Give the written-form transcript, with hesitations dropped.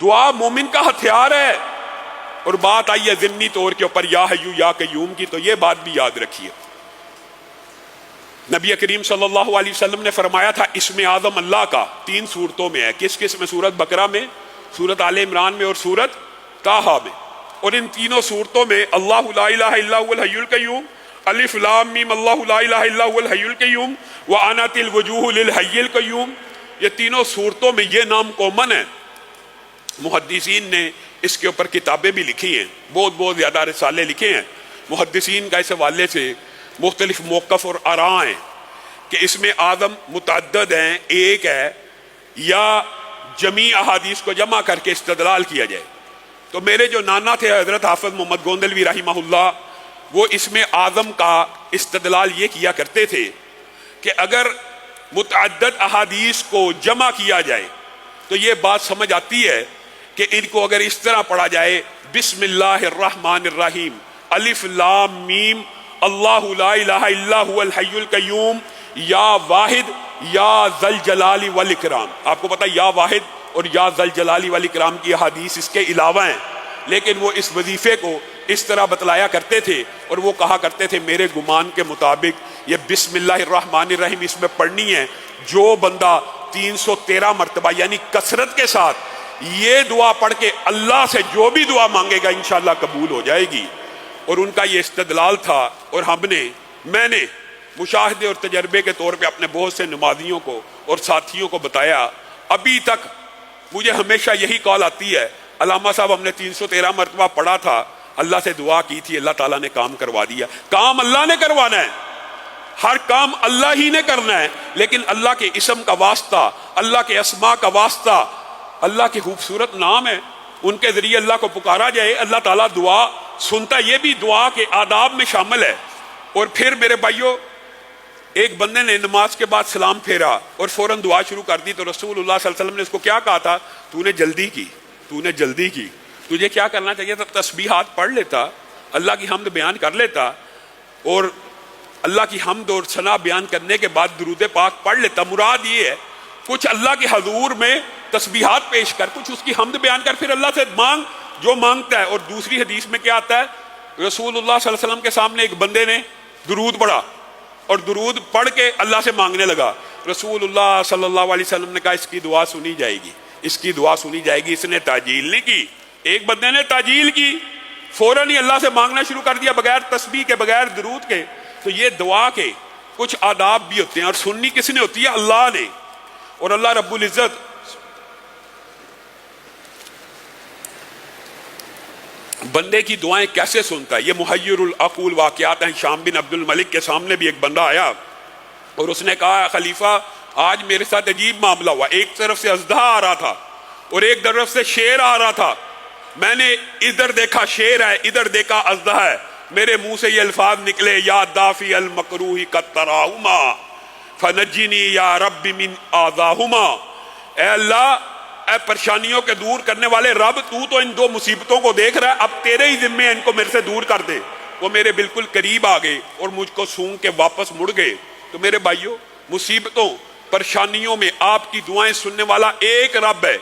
دعا مومن کا ہتھیار ہے. اور بات آئی ہے ضمنی طور کے اوپر یا حیو یا قیوم کی، تو یہ بات بھی یاد رکھیے. نبی کریم صلی اللہ علیہ وسلم نے فرمایا تھا اسم اعظم اللہ کا 3 صورتوں میں ہے. کس کس میں؟ سورت بقرہ میں، سورت آل عمران میں، اور سورت طٰہٰ میں. اور ان تینوں صورتوں میں اللہ لا الہ الا هو الحی القیوم، الف لام میم اللہ لا الہ الا هو الحی القیوم وعنت الوجوہ للحی القیوم، یہ تینوں صورتوں میں یہ نام کامن ہے. محدثین نے اس کے اوپر کتابیں بھی لکھی ہیں، بہت بہت زیادہ رسالے لکھے ہیں. محدثین کا اس حوالے سے مختلف موقف اور آراء ہیں کہ اس میں اعظم متعدد ہیں، ایک ہے، یا جمیع احادیث کو جمع کر کے استدلال کیا جائے. تو میرے جو نانا تھے حضرت حافظ محمد گوندلوی رحمہ اللہ، وہ اس میں اعظم کا استدلال یہ کیا کرتے تھے کہ اگر متعدد احادیث کو جمع کیا جائے تو یہ بات سمجھ آتی ہے کہ ان کو اگر اس طرح پڑھا جائے بسم اللہ الرحمن الرحیم الف لام میم اللہ لا الہ الا هو الحی القیوم یا واحد یا ذل جلال والاکرام. آپ کو پتہ یا واحد اور یا ذل جلال والاکرام کی احادیث اس کے علاوہ ہیں، لیکن وہ اس وظیفے کو اس طرح بتلایا کرتے تھے اور وہ کہا کرتے تھے میرے گمان کے مطابق یہ بسم اللہ الرحمن الرحیم اس میں پڑھنی ہے. جو بندہ 313 مرتبہ یعنی کثرت کے ساتھ یہ دعا پڑھ کے اللہ سے جو بھی دعا مانگے گا انشاءاللہ قبول ہو جائے گی. اور ان کا یہ استدلال تھا، اور میں نے مشاہدے اور تجربے کے طور پہ اپنے بہت سے نمازیوں کو اور ساتھیوں کو بتایا. ابھی تک مجھے ہمیشہ یہی کال آتی ہے علامہ صاحب ہم نے 313 مرتبہ پڑھا تھا، اللہ سے دعا کی تھی، اللہ تعالیٰ نے کام کروا دیا. کام اللہ نے کروانا ہے، ہر کام اللہ ہی نے کرنا ہے، لیکن اللہ کے اسم کا واسطہ، اللہ کے اسماء کا واسطہ، اللہ کے خوبصورت نام ہے، ان کے ذریعے اللہ کو پکارا جائے، اللہ تعالیٰ دعا سنتا. یہ بھی دعا کے آداب میں شامل ہے. اور پھر میرے بھائیوں، ایک بندے نے نماز کے بعد سلام پھیرا اور فوراً دعا شروع کر دی، تو رسول اللہ صلی اللہ علیہ وسلم نے اس کو کیا کہا تھا؟ تو نے جلدی کی، تجھے کیا کرنا چاہیے تھا؟ تسبیحات پڑھ لیتا، اللہ کی حمد بیان کر لیتا، اور اللہ کی حمد اور ثنا بیان کرنے کے بعد درود پاک پڑھ لیتا. مراد یہ ہے کچھ اللہ کے حضور میں تسبیحات پیش کر، کچھ اس کی حمد بیان کر، پھر اللہ سے مانگ جو مانگتا ہے. اور دوسری حدیث میں کیا آتا ہے؟ رسول اللہ صلی اللہ علیہ وسلم کے سامنے ایک بندے نے درود پڑھا اور درود پڑھ کے اللہ سے مانگنے لگا. رسول اللہ صلی اللہ علیہ وسلم نے کہا اس کی دعا سنی جائے گی، اس کی دعا سنی جائے گی. اس نے تعجیل نہیں کی، ایک بندے نے تعجیل کی، فوراً ہی اللہ سے مانگنا شروع کر دیا بغیر تسبیح کے، بغیر درود کے. تو یہ دعا کے کچھ آداب بھی ہوتے ہیں، اور سننی کس نے ہوتی ہے؟ اللہ نے. اور اللہ رب العزت بندے کی دعائیں کیسے سنتا ہے؟ یہ محیر العقول واقعات ہیں. شام بن عبد الملک کے سامنے بھی ایک بندہ آیا اور اس نے کہا خلیفہ آج میرے ساتھ عجیب معاملہ ہوا. ایک طرف سے اژدہا آ رہا تھا اور ایک طرف سے شیر آ رہا تھا. میں نے ادھر دیکھا شیر ہے، ادھر دیکھا اژدہا ہے. میرے منہ سے یہ الفاظ نکلے یا دافع المکروہ قد تراہما فنجنی یا رب من آذاہما. اے اللہ، اے پریشانیوں کے دور کرنے والے رب، تو ان 2 مصیبتوں کو دیکھ رہا ہے، اب تیرے ہی ذمے ان کو میرے سے دور کر دے. وہ میرے بالکل قریب آ گئے اور مجھ کو سونگ کے واپس مڑ گئے. تو میرے بھائیوں، مصیبتوں پریشانیوں میں آپ کی دعائیں سننے والا ایک رب ہے.